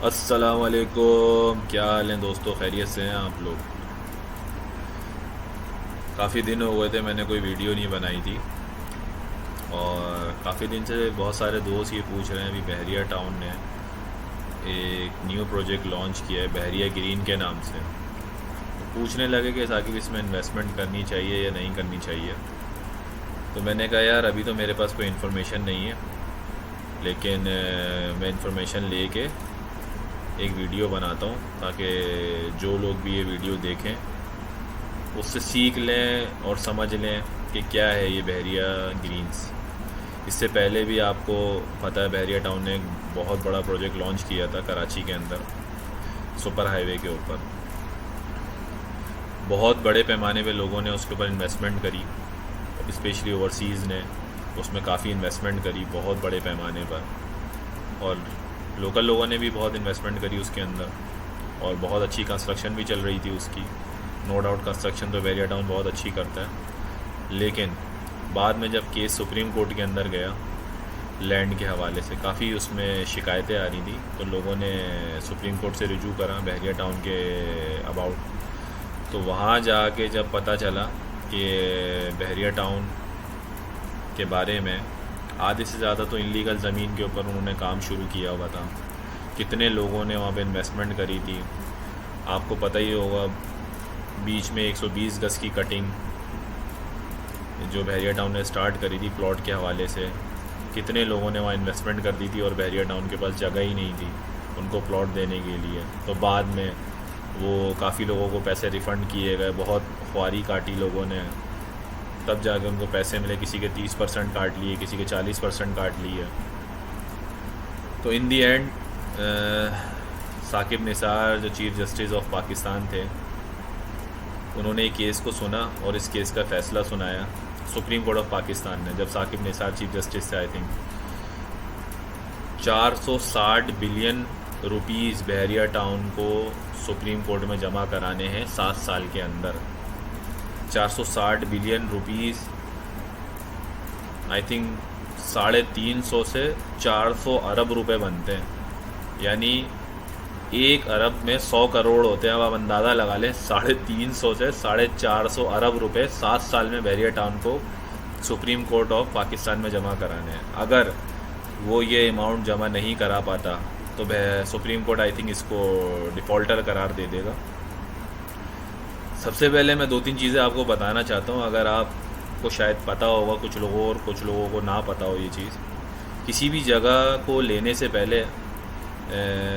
अस्सलाम वालेकुम। क्या हाल है दोस्तों, खैरियत से हैं आप लोग? काफ़ी दिन हो गए थे, मैंने कोई वीडियो नहीं बनाई थी। और काफ़ी दिन से बहुत सारे दोस्त ये पूछ रहे हैं, अभी बहरिया टाउन ने एक न्यू प्रोजेक्ट लॉन्च किया है बहरिया ग्रीन के नाम से। तो पूछने लगे कि साकिब इसमें इन्वेस्टमेंट करनी चाहिए या नहीं करनी चाहिए। तो मैंने कहा यार अभी तो मेरे पास कोई इन्फॉर्मेशन नहीं है, लेकिन मैं इन्फॉर्मेशन लेके एक वीडियो बनाता हूँ ताकि जो लोग भी ये वीडियो देखें उससे सीख लें और समझ लें कि क्या है ये बहरिया ग्रीन्स। इससे पहले भी आपको पता है बहरिया टाउन ने एक बहुत बड़ा प्रोजेक्ट लॉन्च किया था कराची के अंदर, सुपर हाईवे के ऊपर। बहुत बड़े पैमाने पे लोगों ने उसके ऊपर इन्वेस्टमेंट करी, स्पेशली ओवरसीज़ ने उसमें काफ़ी इन्वेस्टमेंट करी बहुत बड़े पैमाने पर, और लोकल लोगों ने भी बहुत इन्वेस्टमेंट करी उसके अंदर, और बहुत अच्छी कंस्ट्रक्शन भी चल रही थी उसकी। नो डाउट कंस्ट्रक्शन तो बहरिया टाउन बहुत अच्छी करता है। लेकिन बाद में जब केस सुप्रीम कोर्ट के अंदर गया लैंड के हवाले से, काफ़ी उसमें शिकायतें आ रही थी, तो लोगों ने सुप्रीम कोर्ट से रिजू करा बहरिया टाउन के अबाउट। तो वहाँ जाके जब पता चला कि बहरिया टाउन के बारे में आधे से ज़्यादा तो इलीगल ज़मीन के ऊपर उन्होंने काम शुरू किया हुआ था। कितने लोगों ने वहाँ पे इन्वेस्टमेंट करी थी आपको पता ही होगा। बीच में 120 गज की कटिंग जो बहरिया टाउन ने स्टार्ट करी थी प्लॉट के हवाले से, कितने लोगों ने वहाँ इन्वेस्टमेंट कर दी थी और बहरिया टाउन के पास जगह ही नहीं थी उनको प्लॉट देने के लिए। तो बाद में वो काफ़ी लोगों को पैसे रिफ़ंड किए गए, बहुत ख्वारी काटी लोगों ने, तब जाके उनको पैसे मिले। किसी के 30% काट लिए, किसी के 40% काट लिए। तो इन दी एंड साकिब निसार जो चीफ़ जस्टिस ऑफ पाकिस्तान थे, उन्होंने एक केस को सुना और इस केस का फ़ैसला सुनाया सुप्रीम कोर्ट ऑफ पाकिस्तान ने। जब साकिब निसार चीफ जस्टिस थे, I think 460 billion rupees Bahria town को सुप्रीम कोर्ट में जमा कराने हैं 7 साल के अंदर। 460 बिलियन रुपीज़ आई थिंक 350 से 400 अरब रुपए बनते हैं, यानी 1 अरब में 100 करोड़ होते हैं। अब आप अंदाज़ा लगा लें, 350 से 450 अरब रुपए 7 साल में बहरिया टाउन को सुप्रीम कोर्ट ऑफ पाकिस्तान में जमा कराने हैं। अगर वो ये अमाउंट जमा नहीं करा पाता तो सुप्रीम कोर्ट आई थिंक इसको डिफ़ॉल्टर करार दे देगा। सबसे पहले मैं 2-3 चीज़ें आपको बताना चाहता हूँ, अगर आपको शायद पता होगा, कुछ लोगों और कुछ लोगों को ना पता हो ये चीज़। किसी भी जगह को लेने से पहले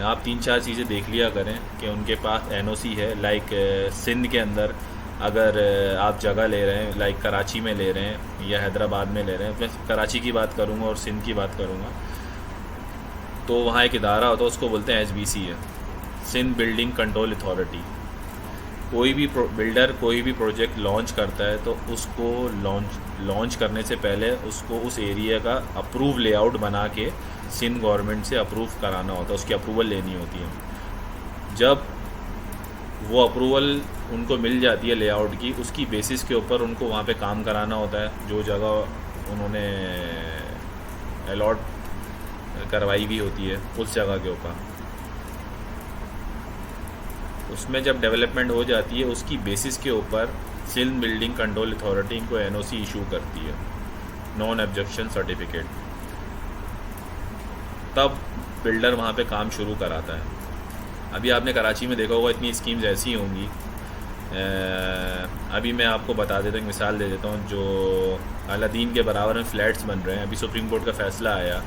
आप 3-4 चीज़ें देख लिया करें कि उनके पास एनओसी है। लाइक सिंध के अंदर अगर आप जगह ले रहे हैं, लाइक कराची में ले रहे हैं या हैदराबाद में ले रहे हैं, मैं कराची की बात करूँगा और सिंध की बात करूँगा, तो वहाँ एक इदारा होता है, उसको बोलते हैं एचबीसी है, सिंध बिल्डिंग कंट्रोल अथॉरिटी। कोई भी बिल्डर कोई भी प्रोजेक्ट लॉन्च करता है तो उसको लॉन्च करने से पहले उसको उस एरिया का अप्रूव लेआउट बना के सिंध गवर्नमेंट से अप्रूव कराना होता है, उसकी अप्रूवल लेनी होती है। जब वो अप्रूवल उनको मिल जाती है लेआउट की, उसकी बेसिस के ऊपर उनको वहाँ पे काम कराना होता है। जो जगह उन्होंने अलॉट करवाई भी होती है उस जगह के ऊपर, उसमें जब डेवलपमेंट हो जाती है उसकी बेसिस के ऊपर सिंध बिल्डिंग कंट्रोल अथॉरिटी इनको एनओसी इशू करती है, नॉन ऑब्जेक्शन सर्टिफिकेट। तब बिल्डर वहाँ पे काम शुरू कराता है। अभी आपने कराची में देखा होगा इतनी स्कीम्स ऐसी होंगी। अभी मैं आपको बता देता हूँ, एक मिसाल दे देता हूँ। जो अलादीन के बराबर में फ़्लैट्स बन रहे हैं, अभी सुप्रीम कोर्ट का फ़ैसला आया,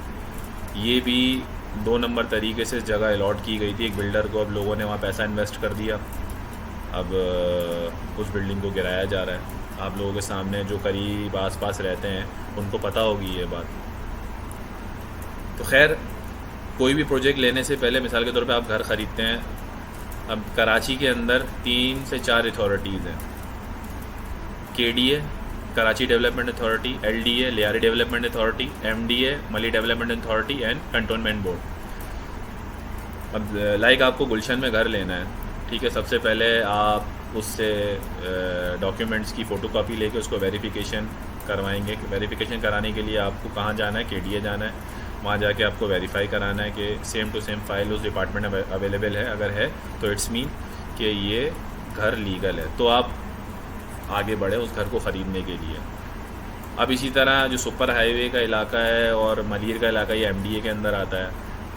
ये भी 2 नंबर तरीके से जगह अलॉट की गई थी एक बिल्डर को। अब लोगों ने वहाँ पैसा इन्वेस्ट कर दिया, अब उस बिल्डिंग को गिराया जा रहा है। आप लोगों के सामने जो करीब आस पास रहते हैं उनको पता होगी ये बात। तो खैर, कोई भी प्रोजेक्ट लेने से पहले, मिसाल के तौर पे आप घर ख़रीदते हैं, अब कराची के अंदर 3 से 4 अथॉरिटीज़ हैं। KDA Karachi development authority, LDA Lyari development authority, MDA Malir development authority and cantonment board. अब लाइक आपको गुलशन में घर लेना है, ठीक है। सबसे पहले आप उससे डॉक्यूमेंट्स की फ़ोटोकॉपी लेके उसको वेरिफिकेशन करवाएंगे। वेरिफिकेशन कराने के लिए आपको कहाँ जाना है? केडीए जाना है। वहाँ जाके आपको वेरीफाई कराना है कि सेम टू सेम फाइल उस डिपार्टमेंट में अवेलेबल है। अगर है तो इट्स मीन कि ये घर लीगल है, तो आप आगे बढ़े उस घर को ख़रीदने के लिए। अब इसी तरह जो सुपर हाईवे का इलाका है और मलिर का इलाका, ये एमडीए के अंदर आता है,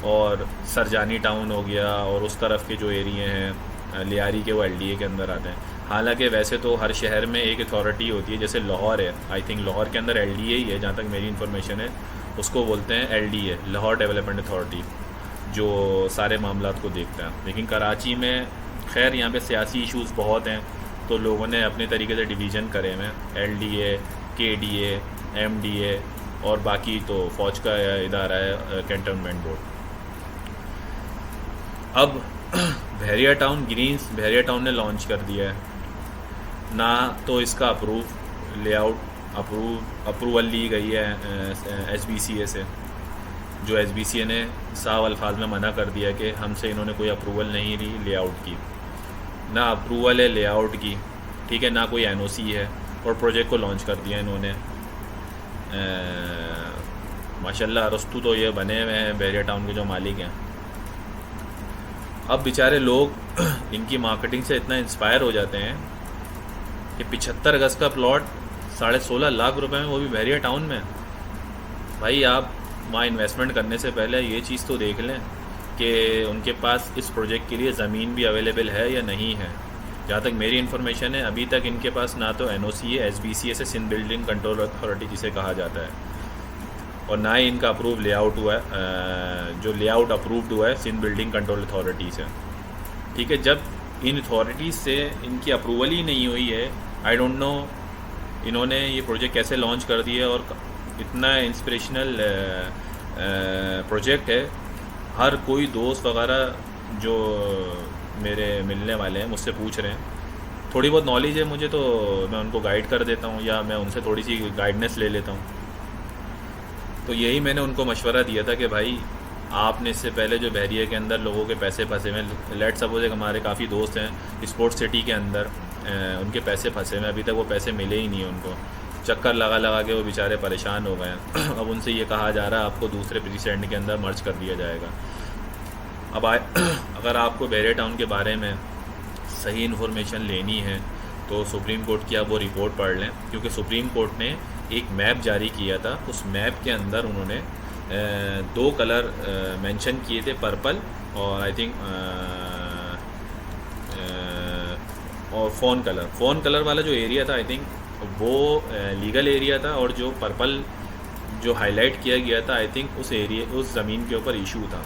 और सरजानी टाउन हो गया, और उस तरफ के जो एरिए हैं लियारी के, वो एलडीए के अंदर आते हैं। हालांकि वैसे तो हर शहर में एक अथॉरिटी होती है, जैसे लाहौर है, आई थिंक लाहौर के अंदर एलडीए ही है जहाँ तक मेरी इन्फॉर्मेशन है, उसको बोलते हैं एलडीए, लाहौर डेवलपमेंट अथॉरिटी, जो सारे मामलात को देखता है। लेकिन कराची में खैर यहाँ पे सियासी इश्यूज़ बहुत हैं, तो लोगों ने अपने तरीके से डिवीज़न करे हुए हैं, एलडीए, केडीए, एमडीए, और बाकी तो फ़ौज का इदारा है कैंटोनमेंट बोर्ड। अब बहरिया टाउन ग्रीन्स बहरिया टाउन ने लॉन्च कर दिया है ना, तो इसका अप्रूवल ली गई है एसबीसीए से, जो एसबीसीए ने साफ अल्फाज में मना कर दिया कि हमसे इन्होंने कोई अप्रूवल नहीं ली लेआउट की, ना अप्रूवल है लेआउट की, ठीक है, ना कोई एनओसी है, और प्रोजेक्ट को लॉन्च कर दिया इन्होंने। माशाल्लाह अरस्तु तो ये बने हुए हैं बहरिया टाउन के जो मालिक हैं। अब बेचारे लोग इनकी मार्केटिंग से इतना इंस्पायर हो जाते हैं कि 75 गज का प्लॉट 16.5 लाख रुपए में, वो भी बहरिया टाउन में। भाई आप वहाँ इन्वेस्टमेंट करने से पहले ये चीज़ तो देख लें कि उनके पास इस प्रोजेक्ट के लिए ज़मीन भी अवेलेबल है या नहीं है। जहाँ तक मेरी इन्फॉर्मेशन है अभी तक इनके पास ना तो एनओसी है एसबीसीए से, सिंध बिल्डिंग कंट्रोल अथॉरिटी जिसे कहा जाता है, और ना ही इनका अप्रूव लेआउट हुआ है, जो लेआउट अप्रूव्ड हुआ है सिंध बिल्डिंग कंट्रोल अथॉरिटी से, ठीक है। जब इन अथॉरिटीज़ से इनकी अप्रूवल ही नहीं हुई है, आई डोंट नो इन्होंने ये प्रोजेक्ट कैसे लॉन्च कर दिया, और इतना इंस्पिरेशनल प्रोजेक्ट है। हर कोई दोस्त वगैरह जो मेरे मिलने वाले हैं मुझसे पूछ रहे हैं, थोड़ी बहुत नॉलेज है मुझे तो मैं उनको गाइड कर देता हूँ, या मैं उनसे थोड़ी सी गाइडनेस ले लेता हूँ। तो यही मैंने उनको मशवरा दिया था कि भाई आपने इससे पहले जो बहरिया के अंदर लोगों के पैसे फंसे हुए, लेट सपोज हमारे काफ़ी दोस्त हैं स्पोर्ट्स सिटी के अंदर, उनके पैसे फंसे हुए, अभी तक वो पैसे मिले ही नहीं हैं उनको, चक्कर लगा लगा के वो बेचारे परेशान हो गए हैं। अब उनसे ये कहा जा रहा है आपको दूसरे प्रीसेंट के अंदर मर्ज कर दिया जाएगा। अब अगर आपको बहरिया टाउन के बारे में सही इन्फॉर्मेशन लेनी है तो सुप्रीम कोर्ट की आप वो रिपोर्ट पढ़ लें, क्योंकि सुप्रीम कोर्ट ने एक मैप जारी किया था, उस मैप के अंदर उन्होंने 2 कलर मेंशन किए थे, पर्पल और आई थिंक और फ़ोन कलर वाला जो एरिया था आई थिंक वो लीगल एरिया था, और जो पर्पल जो हाईलाइट किया गया था आई थिंक उस ज़मीन के ऊपर इशू था।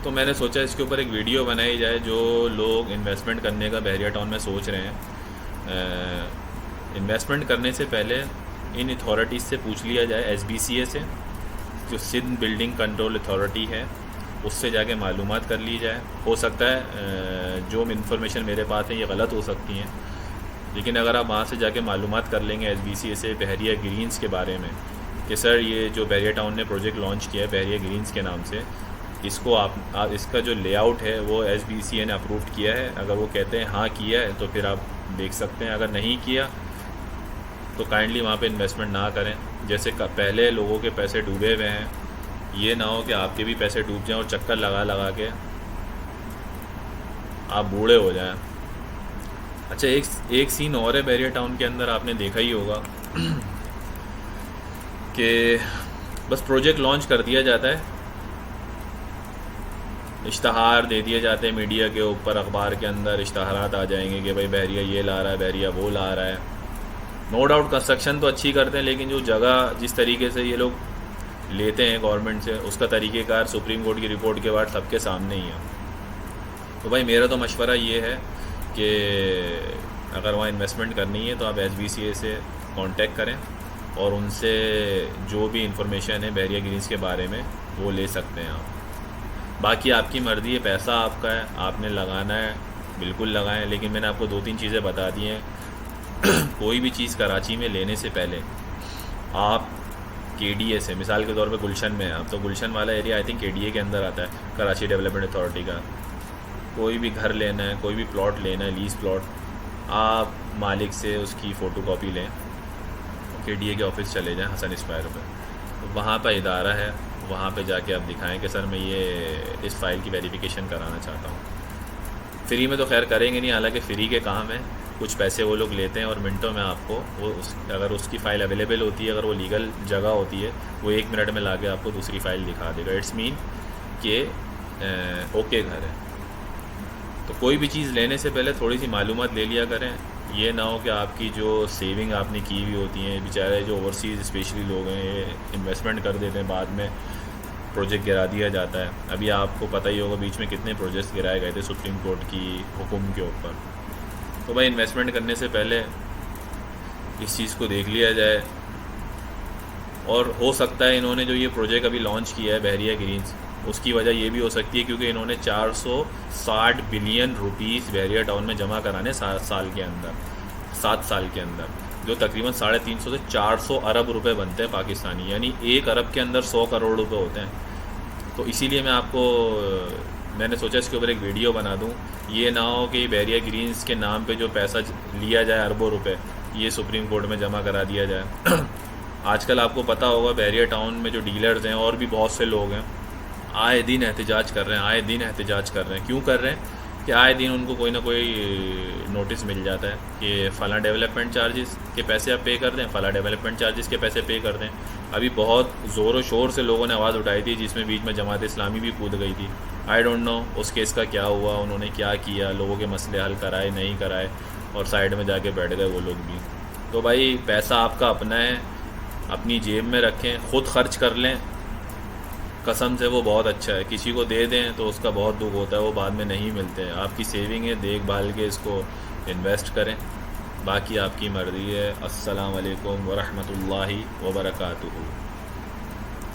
तो मैंने सोचा इसके ऊपर एक वीडियो बनाई जाए, जो लोग इन्वेस्टमेंट करने का बहरिया टाउन में सोच रहे हैं, इन्वेस्टमेंट करने से पहले इन अथॉरिटीज़ से पूछ लिया जाए, एसबीसीए से, जो सिंध बिल्डिंग कंट्रोल अथॉरिटी है, उससे जाके मालूमात कर ली जाए। हो सकता है जो इन्फॉर्मेशन मेरे पास है ये गलत हो सकती हैं, लेकिन अगर आप वहाँ से जाके मालूमात कर लेंगे एसबीसीए से बहरिया ग्रीन्स के बारे में कि सर ये जो बहरिया टाउन ने प्रोजेक्ट लॉन्च किया है बहरिया ग्रीन्स के नाम से, इसको आप इसका जो लेआउट है वो एसबीसीए ने अप्रूव्ड किया है। अगर वो कहते हैं हाँ किया है तो फिर आप देख सकते हैं, अगर नहीं किया तो काइंडली वहाँ पे इन्वेस्टमेंट ना करें। जैसे पहले लोगों के पैसे डूबे हुए हैं, ये ना हो कि आपके भी पैसे डूब जाएं और चक्कर लगा लगा के आप बूढ़े हो जाएं। अच्छा एक सीन और है बहरिया टाउन के अंदर, आपने देखा ही होगा कि बस प्रोजेक्ट लॉन्च कर दिया जाता है, इश्तहार दे दिए जाते हैं मीडिया के ऊपर, अखबार के अंदर इश्तहारात आ जाएंगे कि भाई बहरिया ये ला रहा है, बहरिया वो ला रहा है। नो डाउट कंस्ट्रक्शन तो अच्छी करते हैं, लेकिन जो जगह जिस तरीके से ये लोग लेते हैं गवर्नमेंट से, उसका तरीक़ेकार सुप्रीम कोर्ट की रिपोर्ट के बाद सबके सामने ही है। तो भाई मेरा तो मशवरा ये है कि अगर वहाँ इन्वेस्टमेंट करनी है तो आप एसबीसीए से कांटेक्ट करें और उनसे जो भी इंफॉर्मेशन है बहरिया ग्रीन्स के बारे में वो ले सकते हैं आप। बाकी आपकी मर्ज़ी है, पैसा आपका है, आपने लगाना है बिल्कुल लगाएं, लेकिन मैंने आपको 2-3 चीज़ें बता दी हैं। कोई भी चीज़ कराची में लेने से पहले आप केडीए से, मिसाल के तौर पे गुलशन में है आप, तो गुलशन वाला एरिया आई थिंक केडीए के अंदर आता है, कराची डेवलपमेंट अथॉरिटी का। कोई भी घर लेना है, कोई भी प्लॉट लेना है, लीज प्लॉट, आप मालिक से उसकी फ़ोटोकॉपी लें, केडीए के ऑफिस चले जाएं हसन स्क्वायर पे, वहाँ पर इदारा है, वहाँ पे जाके आप दिखाएं कि सर मैं ये इस फ़ाइल की वेरिफिकेशन कराना चाहता हूँ। फ्री में तो खैर करेंगे नहीं, हालांकि फ्री के काम है, कुछ पैसे वो लोग लेते हैं और मिनटों में आपको वो अगर उसकी फ़ाइल अवेलेबल होती है, अगर वो लीगल जगह होती है, वो 1 मिनट में लाके आपको दूसरी फ़ाइल दिखा देगा। इट्स मीन कि ओके घर है। तो कोई भी चीज़ लेने से पहले थोड़ी सी मालूमात ले लिया करें। ये ना हो कि आपकी जो सेविंग आपने की हुई होती हैं, बेचारे जो ओवरसीज़ स्पेशली लोग हैं ये इन्वेस्टमेंट कर देते हैं, बाद में प्रोजेक्ट गिरा दिया जाता है। अभी आपको पता ही होगा बीच में कितने प्रोजेक्ट्स गिराए गए थे सुप्रीम कोर्ट की हुक्म के ऊपर। तो भाई इन्वेस्टमेंट करने से पहले इस चीज़ को देख लिया जाए। और हो सकता है इन्होंने जो ये प्रोजेक्ट अभी लॉन्च किया है बहरिया ग्रीन्स, उसकी वजह ये भी हो सकती है क्योंकि इन्होंने 460 बिलियन रुपीस बहरिया टाउन में जमा कराने 7 साल के अंदर, 7 साल के अंदर, जो तकरीबन 350 से 400 अरब रुपए बनते हैं पाकिस्तानी, यानी 1 अरब के अंदर 100 करोड़ रुपए होते हैं। तो इसीलिए मैंने सोचा इसके ऊपर एक वीडियो बना दूं। ये ना हो कि बहरिया ग्रीन्स के नाम पे जो पैसा लिया जाए अरबों रुपए, ये सुप्रीम कोर्ट में जमा करा दिया जाए। आजकल आपको पता होगा बहरिया टाउन में जो डीलर्स हैं और भी बहुत से लोग हैं, आए दिन एहतजाज कर रहे हैं, आए दिन एहतजाज कर रहे हैं। क्यों कर रहे हैं? कि आए दिन उनको कोई ना कोई नोटिस मिल जाता है कि फ़लाँ डेवलपमेंट चार्जेस के पैसे आप पे कर दें, फ़लाँ डेवलपमेंट चार्जेस के पैसे पे कर दें। अभी बहुत ज़ोर व शोर से लोगों ने आवाज़ उठाई थी, जिसमें बीच में जमात इस्लामी भी कूद गई थी। आई डोंट नो उस केस का क्या हुआ, उन्होंने क्या किया, लोगों के मसले हल कराए नहीं कराए, और साइड में जाके बैठ गए वो लोग भी। तो भाई पैसा आपका अपना है, अपनी जेब में रखें, ख़ुद खर्च कर लें, कसम से वो बहुत अच्छा है। किसी को दे दें तो उसका बहुत दुख होता है, वो बाद में नहीं मिलते हैं। आपकी सेविंग है, देखभाल के इसको इन्वेस्ट करें, बाकी आपकी मर्ज़ी है। अस्सलाम वालेकुम व रहमतुल्लाहि व बरकातुहू।